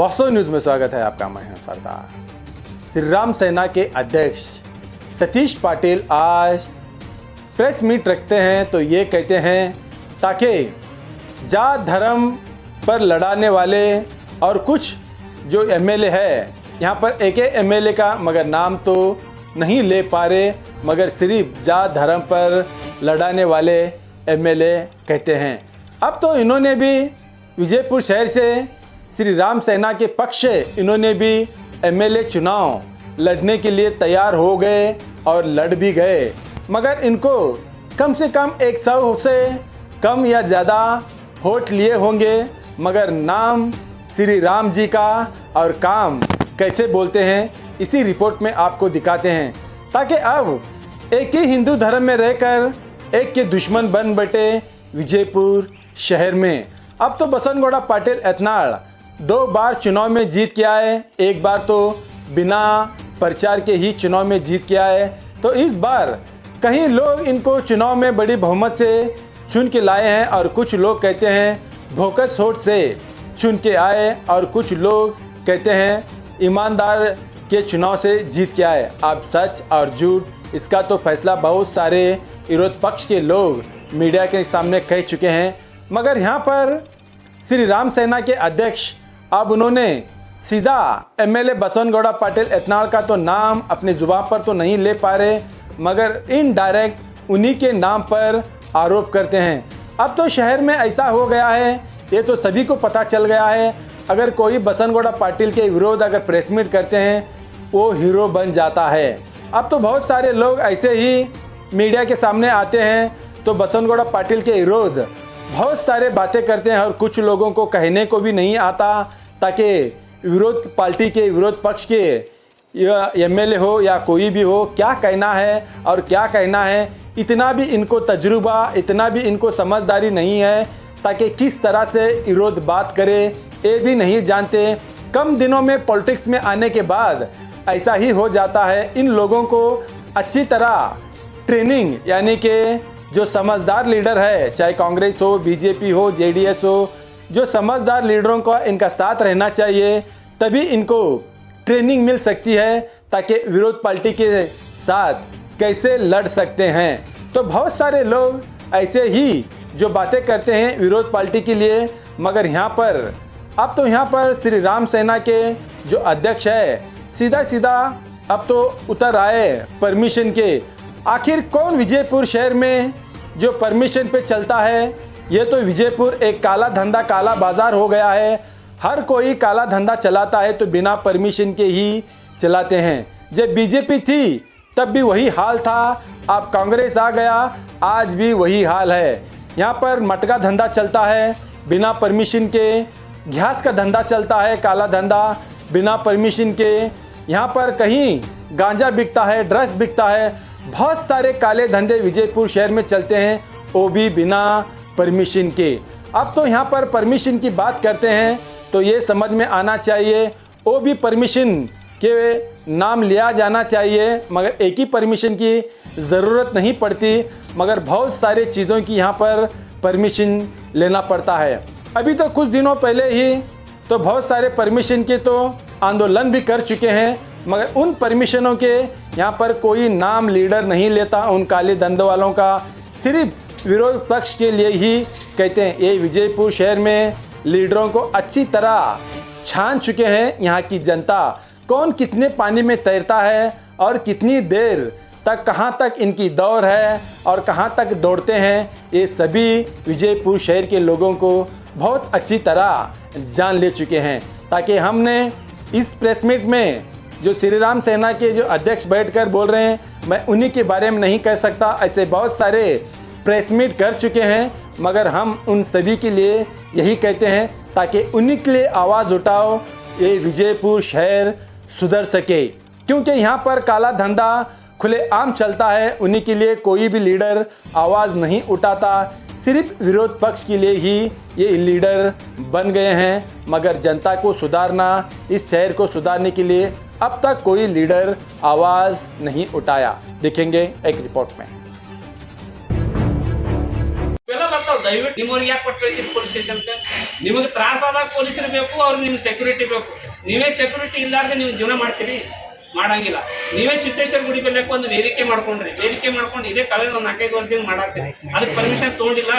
वास्तव न्यूज़ में स्वागत है आपका। मैं हूं सरदार। श्री राम सेना के अध्यक्ष सतीश पाटिल आज प्रेस मीट रखते हैं तो ये कहते हैं ताकि जात धर्म पर लड़ाने वाले और कुछ जो एमएलए है, यहाँ पर एक एमएलए का मगर नाम तो नहीं ले पा रहे, मगर सिर्फ जात धर्म पर लड़ाने वाले एमएलए कहते हैं। अब तो इन्होंने भी विजयपुर शहर से श्री राम सेना के पक्ष इन्होंने भी एमएलए चुनाव लड़ने के लिए तैयार हो गए और लड़ भी गए, मगर इनको कम से कम 100 से कम या ज़्यादा वोट लिए होंगे, मगर नाम श्री राम जी का और काम कैसे बोलते हैं इसी रिपोर्ट में आपको दिखाते हैं, ताकि अब एक ही हिंदू धर्म में रहकर एक के दुश्मन बन बैठे विजयपुर शहर में। अब तो बसनगौड़ा पाटिल एथनाल 2 बार चुनाव में जीत के आए, एक बार तो बिना प्रचार के ही चुनाव में जीत के आए। तो इस बार कहीं लोग इनको चुनाव में बड़ी बहुमत से चुन के लाए हैं और कुछ लोग कहते हैं भोकस वोट से चुन के आए और कुछ लोग कहते हैं ईमानदार के चुनाव से जीत के आए। अब सच और झूठ इसका तो फैसला बहुत सारे विरोध पक्ष के लोग मीडिया के सामने कह चुके हैं, मगर यहाँ पर श्री राम सेना के अध्यक्ष अब उन्होंने सीधा एमएलए बसनगौड़ा पाटिल एथनाल का तो नाम अपनी जुबान पर तो नहीं ले पा रहे, मगर इनडायरेक्ट उन्हीं के नाम पर आरोप करते हैं। अब तो शहर में ऐसा हो गया है, ये तो सभी को पता चल गया है, अगर कोई बसनगौड़ा पाटिल के विरोध अगर प्रेस मीट करते हैं वो हीरो बन जाता है। अब तो बहुत सारे लोग ऐसे ही मीडिया के सामने आते हैं तो बसनगौड़ा पाटिल के विरोध बहुत सारे बातें करते हैं और कुछ लोगों को कहने को भी नहीं आता, ताकि विरोध पार्टी के विरोध पक्ष के एमएलए हो या कोई भी हो क्या कहना है और क्या कहना है, इतना भी इनको तजुर्बा, इतना भी इनको समझदारी नहीं है, ताकि किस तरह से विरोध बात करे ये भी नहीं जानते। कम दिनों में पॉलिटिक्स में आने के बाद ऐसा ही हो जाता है। इन लोगों को अच्छी तरह ट्रेनिंग, यानी कि जो समझदार लीडर है, चाहे कांग्रेस हो, बीजेपी हो, जेडीएस हो, जो समझदार लीडरों का इनका साथ रहना चाहिए, तभी इनको ट्रेनिंग मिल सकती है ताकि विरोध पार्टी के साथ कैसे लड़ सकते हैं। तो बहुत सारे लोग ऐसे ही जो बातें करते हैं विरोध पार्टी के लिए, मगर यहाँ पर अब तो यहाँ पर श्री राम सेना के जो अध्यक्ष है सीधा सीधा अब तो उतर आए परमिशन के। आखिर कौन विजयपुर शहर में जो परमिशन पे चलता है? ये तो विजयपुर एक काला धंधा, काला बाजार हो गया है। हर कोई काला धंधा चलाता है तो बिना परमिशन के ही चलाते हैं। जब बीजेपी थी तब भी वही हाल था, अब कांग्रेस आ गया, आज भी वही हाल है। यहाँ पर मटका धंधा चलता है बिना परमिशन के, घास का धंधा चलता है काला धंधा बिना परमिशन के, यहाँ पर कहीं गांजा बिकता है, ड्रग्स बिकता है, बहुत सारे काले धंधे विजयपुर शहर में चलते हैं, वो भी बिना परमिशन के। अब तो यहाँ पर परमिशन की बात करते हैं तो ये समझ में आना चाहिए वो भी परमिशन के नाम लिया जाना चाहिए, मगर एक ही परमिशन की ज़रूरत नहीं पड़ती, मगर बहुत सारे चीज़ों की यहाँ पर परमिशन लेना पड़ता है। अभी तो कुछ दिनों पहले ही तो बहुत सारे परमिशन के तो आंदोलन भी कर चुके हैं, मगर उन परमिशनों के यहाँ पर कोई नाम लीडर नहीं लेता उन काले धंधे वालों का। सिर्फ विरोध पक्ष के लिए ही कहते हैं। ये विजयपुर शहर में लीडरों को अच्छी तरह छान चुके हैं यहाँ की जनता, कौन कितने पानी में तैरता है और कितनी देर तक कहाँ तक इनकी दौड़ है और कहाँ तक दौड़ते हैं, ये सभी विजयपुर शहर के लोगों को बहुत अच्छी तरह जान ले चुके हैं। ताकि हमने इस प्रेस मीट में जो श्री राम सेना के जो अध्यक्ष बैठकर बोल रहे हैं, मैं उन्हीं के बारे में नहीं कह सकता, ऐसे बहुत सारे प्रेस मीट कर चुके हैं, मगर हम उन सभी के लिए यही कहते हैं ताकि उन्हीं के लिए आवाज़ उठाओ, ये विजयपुर शहर सुधर सके। क्योंकि यहाँ पर काला धंधा खुलेआम चलता है, उन्हीं के लिए कोई भी लीडर आवाज़ नहीं उठाता, सिर्फ विरोध पक्ष के लिए ही ये लीडर बन गए हैं, मगर जनता को सुधारना, इस शहर को सुधारने के लिए अब तक कोई लीडर आवाज़ नहीं उठाया। देखेंगे एक रिपोर्ट में। पहला ಅದಾವ. ದಯವಿಟ್ಟು ನಿಮ್ಮವ್ರಿಗೆ ಯಾಕೆ ಕೊಟ್ಟು ಕಳಿಸಿರಿ ಪೊಲೀಸ್ ಸ್ಟೇಷನ್ಗೆ? ನಿಮಗೆ ತ್ರಾಸ ಆದಾಗ ಪೊಲೀಸರು ಬೇಕು, ಅವ್ರಿಗೆ ನಿಮ್ಗೆ ಸೆಕ್ಯೂರಿಟಿ ಬೇಕು. ನೀವೇ ಸೆಕ್ಯೂರಿಟಿ ಇಲ್ಲಾರ್ದೆ ನೀವು ಜೀವನ ಮಾಡ್ತೀರಿ? ಮಾಡಂಗಿಲ್ಲ. ನೀವೇ ಸಿದ್ದೇಶ್ವರ ಗುಡಿ ಬೆಲೆ ಒಂದು ವೇದಿಕೆ ಮಾಡ್ಕೊಂಡ್ರಿ, ವೇದಿಕೆ ಮಾಡ್ಕೊಂಡು ಇದೇ ಕಳೆದ ಒಂದು 4-5 ವರ್ಷದಿಂದ ಮಾಡಾಕ್ತೀರಿ. ಅದಕ್ಕೆ ಪರ್ಮಿಷನ್ ತೊಗೊಂಡಿಲ್ಲ.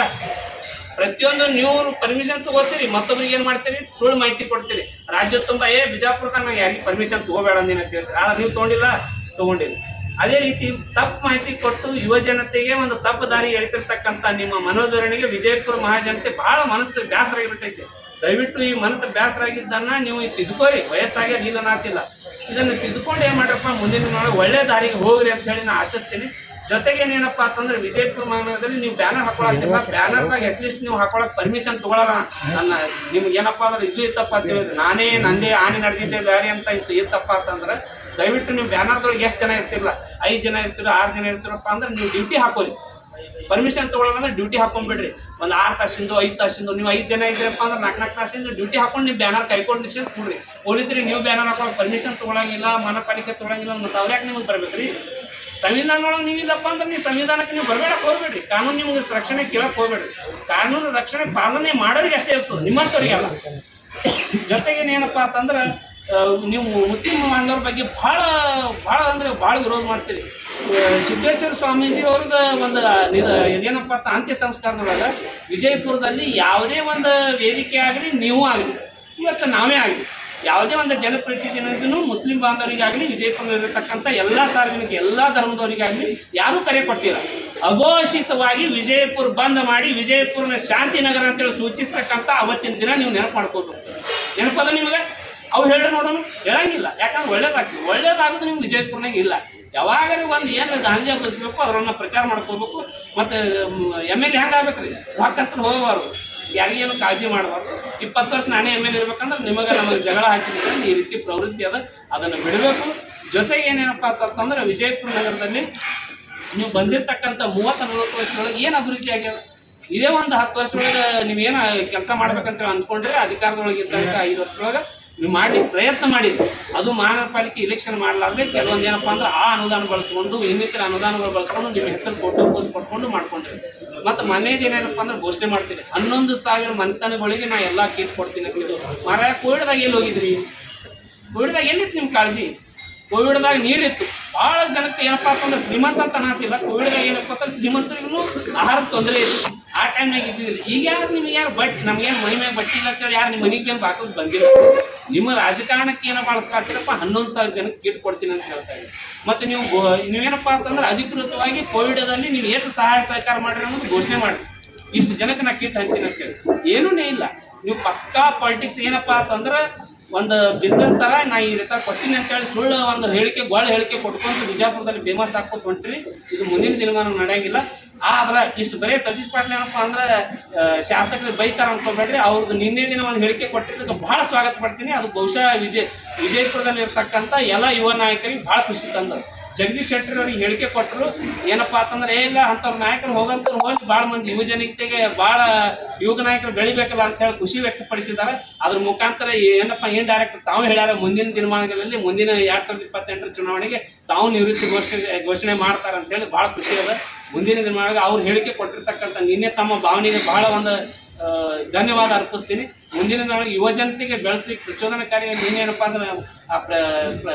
ಪ್ರತಿಯೊಂದು ನೀವು ಪರ್ಮಿಷನ್ ತಗೋತೀರಿ, ಮತ್ತೊಬ್ರಿಗೆ ಏನ್ ಮಾಡ್ತೀರಿ, ಸುಳ್ಳು ಮಾಹಿತಿ ಕೊಡ್ತೀರಿ. ರಾಜ್ಯ ತುಂಬ ಬಿಜಾಪುರದಾಗ ನಾವು ಯಾರಿಗೆ ಪರ್ಮಿಷನ್ ತಗೋಬೇಡ ಅಂದಿನ ಅಂತ ಹೇಳ್ತೀರಿ. ಆದ್ರೆ ನೀವು ತಗೊಂಡಿಲ್ಲ. ಅದೇ ರೀತಿ ತಪ್ಪು ಮಾಹಿತಿ ಕೊಟ್ಟು ಯುವ ಜನತೆಗೆ ಒಂದು ತಪ್ಪು ದಾರಿ ಎಳಿತಿರ್ತಕ್ಕಂಥ ನಿಮ್ಮ ಮನೋಧರಣಿಗೆ ವಿಜಯಪುರ ಮಹಾಜನತೆ ಬಹಳ ಮನಸ್ಸು ಬೇಸರ ಆಗಿಬಿಟ್ಟೈತೆ. ದಯವಿಟ್ಟು ಈ ಮನಸ್ಸು ಬೇಸರ ಆಗಿದ್ದನ್ನ ನೀವು ತಿದ್ದುಕೋರಿ. ವಯಸ್ಸಾಗಿ ಇಲ್ಲ ನಾತಿಲ್ಲ, ಇದನ್ನು ತಿದ್ದುಕೊಂಡು ಏನ್ ಮಾಡ್ರಪ್ಪ, ಮುಂದಿನ ಒಳ್ಳೆ ದಾರಿಗೆ ಹೋಗ್ರಿ ಅಂತ ಹೇಳಿ ನಾನು ಆಶಿಸ್ತೀನಿ. ಜೊತೆಗೆ ಏನಪ್ಪ ಅಂತಂದ್ರೆ ವಿಜಯಪುರ ಮಹಾನಗರದಲ್ಲಿ ನೀವು ಬ್ಯಾನರ್ ಹಾಕೊಳತ್ತಿಲ್ಲ, ಬ್ಯಾನರ್ದಾಗ ಅಟ್ಲೀಸ್ಟ್ ನೀವು ಹಾಕೊಳಕ್ ಪರ್ಮಿಷನ್ ತಗೊಳಲ್ಲ. ನಿಮ್ಗೆ ಏನಪ್ಪಾ ಅಂದ್ರೆ ಇದು ಇತ್ತಪ್ಪ ಅಂತ ಹೇಳಿದ್ರೆ, ನಂದೇ ಆನೆ ನಡೆದಿದ್ದೆ ದಾರಿ ಅಂತ ಇತ್ತಪ್ಪ ಅಂತಂದ್ರೆ ದಯವಿಟ್ಟು ನೀವು ಬ್ಯಾನರ್ದೊಳಗೆ ಎಷ್ಟು ಜನ ಇರ್ತಿಲ್ಲ, 5 ಜನ ಇರ್ತೀರ, 6 ಜನ ಇರ್ತೀರಪ್ಪ ಅಂದ್ರೆ ನೀವು ಡ್ಯೂಟಿ ಹಾಕೋರಿ. ಪರ್ಮಿಷನ್ ತಗೊಳ್ಳಲ್ಲ ಅಂದ್ರೆ ಡ್ಯೂಟಿ ಹಾಕೊಂಡ್ಬಿಡ್ರಿ. ಒಂದು 6 ತಾಸಿಂದು 5 ತಾಸಿಂದು ನೀವು 5 ಜನ ಇದ್ದೀರಪ್ಪ ಅಂದ್ರೆ 4 ತಾಸಿಂದ ಡ್ಯೂಟಿ ಹಾಕೊಂಡು ನೀವು ಬ್ಯಾನರ್ ಕೈಕೊಂಡು ನಿಶ್ಚಿತ ಕೊಡ್ರಿ. ಪೊಲೀಸರಿಗೆ ನೀವು ಬ್ಯಾನರ್ ಹಾಕೊಂಡು ಪರ್ಮಿಷನ್ ತಗೊಳಂಗಿಲ್ಲ, ಮಹಾನಗರಪಾಲಿಕೆ ತಗೊಳಂಗಿಲ್ಲ, ಮತ್ತು ಅವ್ರ್ಯಾಕೆ ನಿಮಗೆ ಬರ್ಬೇಕ್ರಿ? ಸಂವಿಧಾನದೊಳಗೆ ನೀವಿಲ್ಲಪ್ಪ ಅಂದ್ರೆ ನೀವು ಸಂವಿಧಾನಕ್ಕೆ ನೀವು ಬರಬೇಡಕ್ಕೆ ಹೋಗ್ಬೇಡ್ರಿ. ಕಾನೂನು ನಿಮ್ಗೆ ರಕ್ಷಣೆ ಕೇಳಕ್ಕೆ ಹೋಗ್ಬೇಡ್ರಿ. ಕಾನೂನು ರಕ್ಷಣೆ ಪಾಲನೆ ಮಾಡೋರಿಗೆ ಅಷ್ಟೇ ಇರ್ತದೆ, ನಿಮ್ಮಂಥವ್ರಿಗೆಲ್ಲ. ಜೊತೆಗೆ ಏನಪ್ಪ ಅಂತಂದ್ರೆ ನೀವು ಮುಸ್ಲಿಂ ಬಾಂಧವ್ರ ಬಗ್ಗೆ ಭಾಳ ಅಂದ್ರೆ ಭಾಳ ವಿರೋಧ ಮಾಡ್ತೀರಿ. ಸಿದ್ದೇಶ್ವರ ಸ್ವಾಮೀಜಿ ಅವ್ರಿಗೆ ಒಂದು ಏನಪ್ಪ ಅಂತ ಅಂತ್ಯ ಸಂಸ್ಕಾರದೊಳಗೆ ವಿಜಯಪುರದಲ್ಲಿ ಯಾವುದೇ ಒಂದು ವೇದಿಕೆ ಆಗಲಿ, ನೀವು ಆಗಲಿ, ಇವತ್ತು ನಾವೇ ಆಗಲಿ, ಯಾವುದೇ ಒಂದು ಜನಪ್ರತಿನಿಧಿನೂ ಮುಸ್ಲಿಂ ಬಾಂಧವರಿಗಾಗಲಿ, ವಿಜಯಪುರದಲ್ಲಿರತಕ್ಕಂಥ ಎಲ್ಲ ಸಾರ್ವಜನಿಕ ಎಲ್ಲ ಧರ್ಮದವರಿಗಾಗಲಿ ಯಾರೂ ಕರೆ ಕೊಟ್ಟಿಲ್ಲ. ಅಘೋಷಿತವಾಗಿ ವಿಜಯಪುರ ಬಂದ್ ಮಾಡಿ ವಿಜಯಪುರನ ಶಾಂತಿನಗರ ಅಂತೇಳಿ ಸೂಚಿಸ್ತಕ್ಕಂಥ ಅವತ್ತಿನ ದಿನ ನೀವು ನೆನಪು ಮಾಡ್ಕೋಬೇಕು. ನೆನಪದ ನಿಮಗೆ? ಅವ್ರು ಹೇಳಿ ನೋಡೋಣ, ಹೇಳಂಗಿಲ್ಲ. ಯಾಕಂದ್ರೆ ಒಳ್ಳೇದಾಗೋದು ನಿಮ್ಗೆ ವಿಜಯಪುರನಾಗ ಇಲ್ಲ. ಯಾವಾಗಾದ್ರೂ ಒಂದು ಏನು ಗಾಂಧಿ ಹಬ್ಬಿಸ್ಬೇಕು, ಅದರನ್ನ ಪ್ರಚಾರ ಮಾಡ್ಕೋಬೇಕು. ಮತ್ತು MLA ಹೆಂಗೆ ಆಗ್ಬೇಕ್ರಿ? ಹೊಕ್ಕತ್ರ ಹೋಗಬಾರ್ದು, ಯಾರಿಗೇನು ಕಾಳಜಿ ಮಾಡಬಾರ್ದು. 20 ವರ್ಷ ನಾನೇ MLA ಇರ್ಬೇಕಂದ್ರೆ ನಮಗೆ ಜಗಳ ಹಾಕಿದ್ರೆ ಈ ರೀತಿ ಪ್ರವೃತ್ತಿ ಅದ, ಅದನ್ನು ಬಿಡಬೇಕು. ಜೊತೆಗೆ ಏನೇನಪ್ಪ ಅಂತಂದ್ರೆ ವಿಜಯಪುರ ನಗರದಲ್ಲಿ ನೀವು ಬಂದಿರತಕ್ಕಂಥ 30-40 ವರ್ಷದೊಳಗೆ ಏನು ಅಭಿವೃದ್ಧಿ ಆಗ್ಯದ? ಇದೇ ಒಂದು 10 ವರ್ಷದೊಳಗೆ ನೀವೇನು ಕೆಲಸ ಮಾಡ್ಬೇಕಂತ ಅಂದ್ಕೊಂಡ್ರೆ ಅಧಿಕಾರದೊಳಗೆ ಇದ್ದಂಥ 5 ವರ್ಷದೊಳಗೆ ನೀವು ಮಾಡಿ ಪ್ರಯತ್ನ ಮಾಡಿದ್ರಿ. ಅದು ಮಹಾನಗರ ಪಾಲಿಕೆ ಇಲೆಕ್ಷನ್ ಮಾಡಲಾರ್ದೆ ಕೆಲವೊಂದು ಏನಪ್ಪ ಅಂದ್ರೆ ಆ ಅನುದಾನ ಬಳಸ್ಕೊಂಡು, ಇನ್ನಿತರ ಅನುದಾನಗಳು ಬಳಸ್ಕೊಂಡು ನಿಮ್ಮ ಹೆಸರು ಫೋಟೋ ಪೋಸ್ ಕೊಟ್ಕೊಂಡು ಮಾಡ್ಕೊಂಡ್ರಿ. ಮತ್ತು ಮನೆಯದು ಏನೇನಪ್ಪ ಅಂದ್ರೆ ಘೋಷಣೆ ಮಾಡ್ತೀನಿ, 11,000 ಮನೆತನಗಳಿಗೆ ನಾ ಎಲ್ಲ ಕಿಟ್ ಕೊಡ್ತೀನಿ ಅಂತಿದ್ದು. ಕೋವಿಡ್ದಾಗ ಎಲ್ಲಿ ಹೋಗಿದ್ರಿ? ಕೋವಿಡ್ದಾಗ ಎಲ್ಲಿತ್ತು ನಿಮ್ಮ ಕಾಳಜಿ? ಕೋವಿಡ್ದಾಗ ನೀರಿತ್ತು, ಭಾಳ ಜನಕ್ಕೆ ಏನಪ್ಪ ಅಂತಂದ್ರೆ ಶ್ರೀಮಂತ ಅಂತ ಅನ್ನತ್ತಿಲ್ಲ. ಕೋವಿಡ್ದಾಗ ಏನಪ್ಪ ಅಂತಂದ್ರೆ ಶ್ರೀಮಂತರಿಗೂ ಆಹಾರದ ತೊಂದರೆ ಇತ್ತು. ಆ ಟೈಮ್ನಾಗ ಇದ್ದಿದ್ದಿಲ್ಲ. ಈಗ ನಿಮ್ಗೆ ಯಾರು ನಮ್ಗೇನು ಮೈ ಮೇಲೆ ಬಟ್ಟೆ ಇಲ್ಲ ಅಂತೇಳಿ ಯಾರು ನಿಮ್ಮ ಮನೆಗೆ ಏನು ಹಾಕೋದು ಬಂದಿಲ್ಲ. ನಿಮ್ಮ ರಾಜಕಾರಣಕ್ಕೆ ಏನೋ ಬಳಸ್ಕೊಳ್ತೀರಪ್ಪ, 11,000 ಜನಕ್ಕೆ ಕಿಟ್ ಕೊಡ್ತೀನಿ ಅಂತ ಹೇಳ್ತಾ ಇದ್ದೀವಿ. ಮತ್ತು ನೀವೇನಪ್ಪ ಅಂತಂದ್ರೆ ಅಧಿಕೃತವಾಗಿ ಕೋವಿಡದಲ್ಲಿ ನೀವು ಎಷ್ಟು ಸಹಾಯ ಸಹಕಾರ ಮಾಡಿರಿ ಅನ್ನೋದು ಘೋಷಣೆ ಮಾಡಿ, ಇಷ್ಟು ಜನಕ್ಕೆ ನಾ ಕಿಟ್ ಹಂಚಿನ ಅಂತೇಳಿ. ಏನೂ ಇಲ್ಲ. ನೀವು ಪಕ್ಕಾ ಪಾಲಿಟಿಕ್ಸ್ ಏನಪ್ಪ ಅಂತಂದ್ರೆ ಒಂದು ಬಿಸ್ನೆಸ್ ಥರ ನಾ ಈ ರೀತಿ ಕೊಡ್ತೀನಿ ಅಂತೇಳಿ ಸುಳ್ಳು ಒಂದು ಹೇಳಿಕೆ ಕೊಟ್ಕೊಂಡು ವಿಜಯಪುರದಲ್ಲಿ ಫೇಮಸ್ ಹಾಕ್ಕೊತ ಹೊಂಟ್ರಿ. ಇದು ಮುಂದಿನ ದಿನಮಾನ ನಡೆಯಂಗಿಲ್ಲ. ಆದ್ರೆ ಇಷ್ಟು ಬರೀ ಸತೀಶ್ ಪಾಟೀಲ್ ಏನಪ್ಪ ಅಂದ್ರೆ ಶಾಸಕರು ಬೈತಾರ ಅನ್ಕೋಬೇಡ್ರಿ. ಅವ್ರದ್ದು ನಿನ್ನೆ ದಿನ ಒಂದು ಹೇಳಿಕೆ ಕೊಟ್ಟಿದ್ದಕ್ಕೆ ಭಾಳ ಸ್ವಾಗತ ಪಡ್ತೀನಿ. ಅದು ಬಹುಶಃ ವಿಜಯಪುರದಲ್ಲಿ ಇರ್ತಕ್ಕಂಥ ಎಲ್ಲ ಯುವ ನಾಯಕರಿಗೆ ಭಾಳ ಖುಷಿ ತಂದರು. ಜಗದೀಶ್ ಶೆಟ್ಟರ್ ಅವ್ರಿಗೆ ಹೇಳಿಕೆ ಕೊಟ್ಟರು, ಏನಪ್ಪಾ ಅಂತಂದ್ರೆ ಇಲ್ಲ ಅಂಥವ್ರ ನಾಯಕರು ಹೋಗಂತವ್ರು ಹೋಗಿ ಭಾಳ ಮಂದಿ ಯುವಜನತೆಗೆ ಭಾಳ ಯುವ ನಾಯಕರು ಬೆಳಿಬೇಕಲ್ಲ ಅಂತ ಹೇಳಿ ಖುಷಿ ವ್ಯಕ್ತಪಡಿಸಿದ್ದಾರೆ. ಅದ್ರ ಮುಖಾಂತರ ಏನಪ್ಪ ಡೈರೆಕ್ಟ್ ತಾವು ಹೇಳ್ಯಾರ, ಮುಂದಿನ ದಿನಮಾನಗಳಲ್ಲಿ ಮುಂದಿನ 2028 ಚುನಾವಣೆಗೆ ತಾವು ನಿವೃತ್ತಿ ಘೋಷಣೆ ಮಾಡ್ತಾರೆ ಅಂತ ಹೇಳಿ ಭಾಳ ಖುಷಿ ಅದ. ಮುಂದಿನ ದಿನಮಾನಗಳಿಗೆ ಅವ್ರು ಹೇಳಿಕೆ ಕೊಟ್ಟಿರ್ತಕ್ಕಂಥ ನಿನ್ನೆ ತಮ್ಮ ಭಾವನೆಗೆ ಬಹಳ ಒಂದು ಧನ್ಯವಾದ ಅರ್ಪಿಸ್ತೀನಿ. ಮುಂದಿನ ದಿನ ಯುವ ಜನತೆಗೆ ಬೆಳೆಸ್ಲಿಕ್ಕೆ ಪ್ರಚೋದನಕಾರಿ ನೀನೇನಪ್ಪ ಅಂದ್ರೆ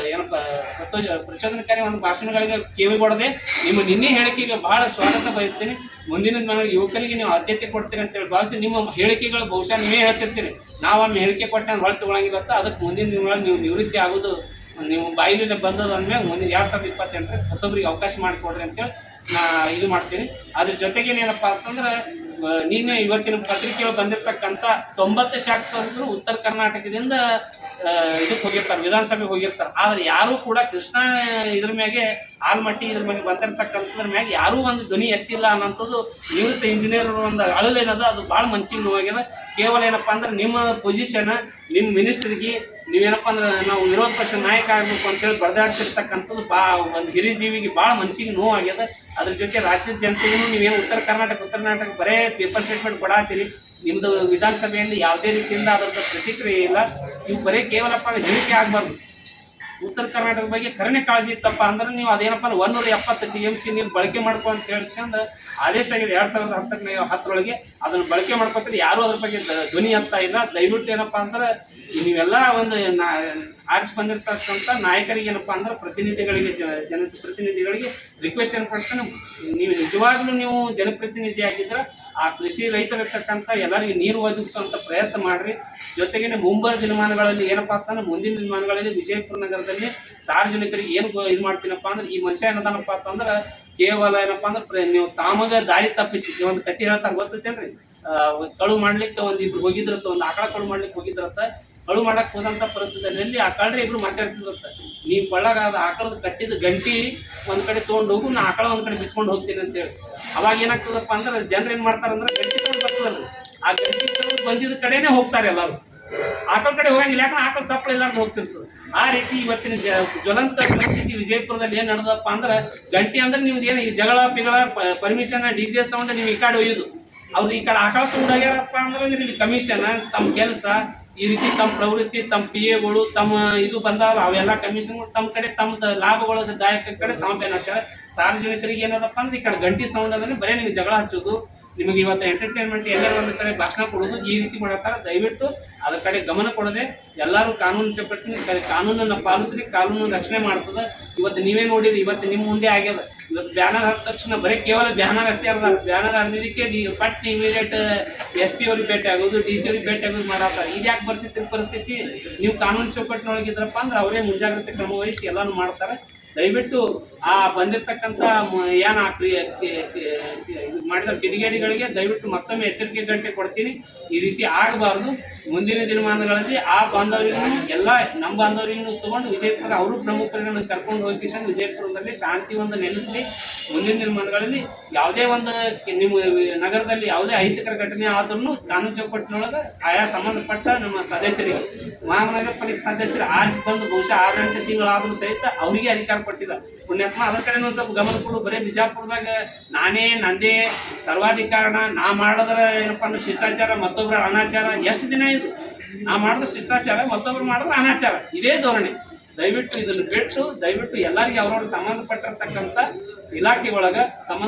ಪ್ರಚೋದನಕಾರಿ ಒಂದು ಭಾಷಣಗಳಿಗೆ ಕಿವಿಗೊಡದೆ ನಿಮ್ಮ ನಿನ್ನೆ ಹೇಳಿಕೆಗೆ ಬಹಳ ಸ್ವಾಗತ ಬಯಸ್ತೀನಿ. ಮುಂದಿನ ದಿನಗಳಲ್ಲಿ ಯುವಕರಿಗೆ ನೀವು ಆದ್ಯತೆ ಕೊಡ್ತೀರಿ ಅಂತೇಳಿ ಭಾವಿಸಿ ನಿಮ್ಮ ಹೇಳಿಕೆಗಳು ಬಹುಶಃ ನೀವೇ ಹೇಳ್ತಿರ್ತೀರಿ, ನಾವೊಮ್ಮೆ ಹೇಳಿಕೆ ಕೊಟ್ಟು ಹೊರತು ತೊಗೊಳಂಗಿಲ್ಲ. ಅದಕ್ಕೆ ಮುಂದಿನ ದಿನಗಳಲ್ಲಿ ನೀವು ನಿವೃತ್ತಿ ಆಗೋದು ನೀವು ಬಾಯಿಲಿಂದ ಬಂದದ ಅಂದಮೇಲೆ ಮುಂದಿನ 2028 ಹೊಸೊಬ್ಬರಿಗೆ ಅವಕಾಶ ಮಾಡಿಕೊಡ್ರಿ ಅಂತೇಳಿ ನಾ ಇದು ಮಾಡ್ತೀನಿ. ಅದ್ರ ಜೊತೆಗೇನೇನಪ್ಪ ಅಂತಂದ್ರೆ ನೀನೆ ಇವತ್ತಿನ ಪತ್ರಿಕೆಗಳು ಬಂದಿರತಕ್ಕಂಥ 90 ಶಾಸಕರು ಉತ್ತರ ಕರ್ನಾಟಕದಿಂದ ಇದಕ್ಕೆ ಹೋಗಿರ್ತಾರೆ, ವಿಧಾನಸಭೆಗೆ ಹೋಗಿರ್ತಾರೆ. ಆದ್ರೆ ಯಾರೂ ಕೂಡ ಕೃಷ್ಣ ಇದ್ರ ಮ್ಯಾಗೆ ಆಲ್ಮಟ್ಟಿ ಇದ್ರ ಮ್ಯಾಗೆ ಬಂದಿರತಕ್ಕಂಥದ್ರ ಮ್ಯಾಗೆ ಯಾರೂ ಒಂದು ಧ್ವನಿ ಎತ್ತಿಲ್ಲ ಅನ್ನೋಂಥದ್ದು ನಿವೃತ್ತ ಇಂಜಿನಿಯರ್ ಒಂದು ಅಳಲೇನದ, ಅದು ಭಾಳ ಮನಸ್ಸಿಗೆ ನೋವಾಗ್ಯದ. ಕೇವಲ ಏನಪ್ಪ ಅಂದ್ರೆ ನಿಮ್ಮ ಪೊಸಿಷನ್, ನಿಮ್ಮ ಮಿನಿಸ್ಟ್ರಿಗೆ ನೀವೇನಪ್ಪ ಅಂದ್ರೆ ನಾವು ವಿರೋಧ ಪಕ್ಷ ನಾಯಕ ಆಗಬೇಕು ಅಂತೇಳಿ ಬರೆದಾಡ್ತಿರ್ತಕ್ಕಂಥದ್ದು ಒಂದು ಹಿರಿಯ ಜೀವಿಗೆ ಭಾಳ ಮನಸ್ಸಿಗೆ ನೋವಾಗ್ಯದ. ಅದ್ರ ಜೊತೆ ರಾಜ್ಯದ ಜನತೆಗೂ ನೀವೇನು ಉತ್ತರ ಕರ್ನಾಟಕ ಬರೇ ಪೇಪರ್ ಸ್ಟೇಟ್ಮೆಂಟ್ ಕೊಡಾತೀರಿ. ನಿಮ್ಮದು ವಿಧಾನಸಭೆಯಲ್ಲಿ ಯಾವುದೇ ರೀತಿಯಿಂದ ಅದರ ಪ್ರತಿಕ್ರಿಯೆ ಇಲ್ಲ. ನೀವು ಬರೀ ಕೇವಲಪ್ಪ ಹೇಳಿಕೆ ಆಗಬಾರ್ದು. ಉತ್ತರ ಕರ್ನಾಟಕದ ಬಗ್ಗೆ ಖರೇನೆ ಕಾಳಜಿ ಇತ್ತಪ್ಪ ಅಂದ್ರೆ ನೀವು ಅದೇನಪ್ಪ ಅಂದ್ರೆ 170 TMC ನೀರು ಬಳಕೆ ಮಾಡ್ಕೊ ಅಂತ ಹೇಳ್ಕೊಂಡು ಆದೇಶ ಆಗಿದೆ 2010 ಅದನ್ನು ಬಳಕೆ ಮಾಡ್ಕೊತಾರೆ. ಯಾರು ಅದ್ರ ಬಗ್ಗೆ ಧ್ವನಿ ಎತ್ತಾ ಇಲ್ಲ. ದಯವಿಟ್ಟು ಏನಪ್ಪಾ ಅಂದ್ರೆ ನೀವೆಲ್ಲ ಒಂದು ಆರಿಸಿ ಬಂದಿರ್ತಕ್ಕಂಥ ನಾಯಕರಿಗೆ ಏನಪ್ಪಾ ಅಂದ್ರೆ ಪ್ರತಿನಿಧಿಗಳಿಗೆ ಜನಪ್ರತಿನಿಧಿಗಳಿಗೆ ರಿಕ್ವೆಸ್ಟ್ ಏನು ಮಾಡ್ತಾನೆ, ನೀವು ನಿಜವಾಗ್ಲೂ ನೀವು ಜನಪ್ರತಿನಿಧಿ ಆಗಿದ್ರೆ ಆ ಕೃಷಿ ರೈತರಿರ್ತಕ್ಕಂಥ ಎಲ್ಲರಿಗೆ ನೀರು ಒದಗಿಸುವಂತ ಪ್ರಯತ್ನ ಮಾಡ್ರಿ. ಜೊತೆಗೆ ಮುಂಬರುವ ದಿನಮಾನಗಳಲ್ಲಿ ಏನಪ್ಪಾ ಅಂತಂದ್ರೆ ಮುಂದಿನ ದಿನಮಾನಗಳಲ್ಲಿ ವಿಜಯಪುರ ನಗರದಲ್ಲಿ ಸಾರ್ವಜನಿಕರಿಗೆ ಏನು ಇದು ಮಾಡ್ತೀನಪ್ಪ ಅಂದ್ರೆ ಈ ಮನುಷ್ಯ ಏನದಾನಪ್ಪ ಅಂತಂದ್ರೆ ಕೇವಲ ಏನಪ್ಪಾ ಅಂದ್ರೆ ನೀವು ತಾಮಗ ದಾರಿ ತಪ್ಪಿಸಿ ಒಂದು ಕತ್ತಿ ಹೇಳ್ತಾರೆ ಗೊತ್ತೈತೇನ್ರಿ, ಕಳು ಮಾಡ್ಲಿಕ್ಕೆ ಒಂದಿಬ್ರು ಹೋಗಿದ್ರತ್ತ, ಒಂದು ಆಕಳ ಕಳು ಮಾಡ್ಲಿಕ್ಕೆ ಹೋಗಿದ್ರತ್ತ. ಕಳು ಮಾಡಕ್ ಹೋದಂತ ಪರಿಸ್ಥಿತಿಯಲ್ಲಿ ಆ ಕಳ್ರೆ ಇಬ್ರು ಮಾತಾಡ್ತಿದ್ರತ್ತ, ನೀವು ಕೊಳ್ಳಾಗ ಆಕಳದ ಕಟ್ಟಿದ ಗಂಟಿ ಒಂದ್ ಕಡೆ ತೊಗೊಂಡು ಹೋಗು, ನಾ ಆಕಳ ಒಂದ್ ಕಡೆ ಬಿಚ್ಕೊಂಡು ಹೋಗ್ತೀನಿ ಅಂತ ಹೇಳಿ. ಅವಾಗ ಏನಾಗ್ತದಪ್ಪ ಅಂದ್ರೆ ಜನರು ಏನ್ ಮಾಡ್ತಾರಂದ್ರೆ ಗಂಟಿ ಸೌಂಡ್ ಬರ್ತದಲ್ಲ, ಆ ಗಂಟಿ ಸೌಂಡ್ ಬಂದಿದ್ದ ಕಡೆನೆ ಹೋಗ್ತಾರೆ ಎಲ್ಲರೂ. ಆಕಳ ಕಡೆ ಹೋಗಂಗಿಲ್ಲ, ಯಾಕಂದ್ರೆ ಆಕಳ ಸಪ್ಪಳ ಇಲ್ಲಾರ್ದು ಹೋಗ್ತಿರ್ತದೆ. ಆ ರೀತಿ ಇವತ್ತಿನ ಜ್ವಲಂತ ಪರಿಸ್ಥಿತಿ ವಿಜಯಪುರದಲ್ಲಿ ಏನ್ ನಡೆದಪ್ಪ ಅಂದ್ರೆ ಗಂಟಿ ಅಂದ್ರೆ ನಿಮ್ದು ಏನು ಈ ಜಗಳ ಪಿಗಳ ಪರ್ಮಿಷನ್ DJ ಸೌಂಡ್ ನೀವು ಈ ಕಡೆ ಒಯ್ಯುದು, ಅವ್ರು ಈ ಕಡೆ ಆಕಳ ತುಂಡಾಗ್ಯಾರಪ್ಪ ಅಂದ್ರೆ ಇಲ್ಲಿ ಕಮಿಷನ್ ತಮ್ಮ ಕೆಲಸ ಈ ರೀತಿ ತಮ್ಮ ಪ್ರವೃತ್ತಿ ತಮ್ಮ PAಗಳು ತಮ್ಮ ಇದು ಬಂದಾವ ಅವೆಲ್ಲ ಕಮಿಷನ್ಗಳು ತಮ್ಮ ಕಡೆ ತಮ್ಮ ಲಾಭಗಳ ದಾಯಕ ಕಡೆ ತಮ್ಮ ಬೇನಾಗ್ತಾರೆ. ಸಾರ್ವಜನಿಕರಿಗೆ ಏನದಪ್ಪ ಅಂದ್ರೆ ಈ ಕಡೆ ಗಂಟಿ ಸೌಂಡ್ ಅಂದ್ರೆ ಬರೀ ನಿಮ್ಗೆ ಜಗಳ ಹಚ್ಚೋದು, ನಿಮಗೆ ಇವತ್ತು ಎಂಟರ್ಟೈನ್ಮೆಂಟ್ ಎಲ್ಲರೂ ಒಂದು ಕಡೆ ಭಾಷಣ ಕೊಡೋದು ಈ ರೀತಿ ಮಾಡತ್ತಾರ. ದಯವಿಟ್ಟು ಅದ್ರ ಕಡೆ ಗಮನ ಕೊಡದೆ ಎಲ್ಲರೂ ಕಾನೂನು ಚೌಕಟ್ಟಿನ ಕಾನೂನನ್ನು ಪಾಲಿಸ್ರಿ, ಕಾನೂನು ರಕ್ಷಣೆ ಮಾಡ್ತದೆ. ಇವತ್ತು ನೀವೇ ನೋಡಿರಿ, ಇವತ್ತು ನಿಮ್ಮ ಮುಂದೆ ಆಗ್ಯದ. ಇವತ್ತು ಬ್ಯಾನರ್ ಹಾಕಿದ ತಕ್ಷಣ ಬರೀ ಕೇವಲ ಬ್ಯಾನರ್ ಅಷ್ಟೇ ಅಲ್ಲ, ಬ್ಯಾನರ್ ಹರಿದಿದ್ದಕ್ಕೆ ಪಟ್ ಇಮಿಡಿಯೇಟ್ SP ಅವ್ರಿಗೆ ಭೇಟಿ ಆಗೋದು, DC ಅವ್ರಿಗೆ ಭೇಟಿ ಆಗೋದು ಮಾಡತ್ತಾರ. ಇದು ಯಾಕೆ ಬರ್ತಿತ್ತು ಪರಿಸ್ಥಿತಿ? ನೀವು ಕಾನೂನು ಚೌಕಟ್ಟಿನೊಳಗಿದ್ರಪ್ಪ ಅಂದ್ರೆ ಅವರೇ ಮುಂಜಾಗ್ರತೆ ಕ್ರಮ ವಹಿಸಿ ಎಲ್ಲಾನು ಮಾಡ್ತಾರೆ. ದಯವಿಟ್ಟು ಆ ಬಂದಿರತಕ್ಕಂಥ ಏನ ಮಾಡಿದ ಕಿಡಿಗೇಡಿಗಳಿಗೆ ದಯವಿಟ್ಟು ಮತ್ತೊಮ್ಮೆ ಎಚ್ಚರಿಕೆ ಗಂಟೆ ಕೊಡ್ತೀನಿ. ಈ ರೀತಿ ಆಗಬಾರ್ದು. ಮುಂದಿನ ದಿನಮಾನಗಳಲ್ಲಿ ಆ ಬಾಂಧವರಿಗೂ ಎಲ್ಲ ನಮ್ಮ ಬಾಂಧವರಿಗೂ ತಗೊಂಡು ವಿಜಯಪುರ ಅವರು ಪ್ರಮುಖರನ್ನು ಕರ್ಕೊಂಡು ಹೋಗಿ ವಿಜಯಪುರದಲ್ಲಿ ಶಾಂತಿ ಒಂದು ನೆಲೆಸಲಿ. ಮುಂದಿನ ದಿನಮಾನಗಳಲ್ಲಿ ಯಾವುದೇ ಒಂದು ನಿಮ್ಮ ನಗರದಲ್ಲಿ ಯಾವುದೇ ಅಹಿತಕರ ಘಟನೆ ಆದ್ರೂ ಕಾನೂನು ಚೌಕಟ್ಟಿನೊಳಗೆ ಆಯಾ ಸಂಬಂಧಪಟ್ಟ ನಮ್ಮ ಸದಸ್ಯರಿಗೆ ಮಹಾನಗರ ಪಾಲಿಕೆ ಸದಸ್ಯರು ಆರಿಸಿ ಬಂದು ಬಹುಶಃ 6-8 ತಿಂಗಳಾದ್ರೂ ಸಹಿತ ಅವರಿಗೆ ಅಧಿಕಾರ ಕೊಟ್ಟಿಲ್ಲ. ಪುಣ್ಯಾತ್ಮ ಅದರ ಕಡೆ ಸ್ವಲ್ಪ ಗಮನ ಕೊಡು. ಬರೀ ಬಿಜಾಪುರದಾಗ ನಂದೇ ಸರ್ವಾಧಿಕಾರಣ, ನಾ ಮಾಡಿದ್ರೆ ಏನಪ್ಪ ಅಂದ್ರೆ ಶಿಷ್ಟಾಚಾರ, ಮತ್ತೊಬ್ಬರ ಅನಾಚಾರ. ಎಷ್ಟು ದಿನ ಇದು? ನಾ ಮಾಡಿದ್ರೆ ಶಿಷ್ಟಾಚಾರ, ಮತ್ತೊಬ್ರು ಮಾಡಿದ್ರೆ ಅನಾಚಾರ, ಇದೇ ಧೋರಣೆ. ದಯವಿಟ್ಟು ಇದನ್ನು ಬಿಟ್ಟು ದಯವಿಟ್ಟು ಎಲ್ಲರಿಗೆ ಅವ್ರವ್ರ ಸಂಬಂಧಪಟ್ಟಿರ್ತಕ್ಕಂಥ ಇಲಾಖೆ ಒಳಗೆ ಸಂಬಂಧ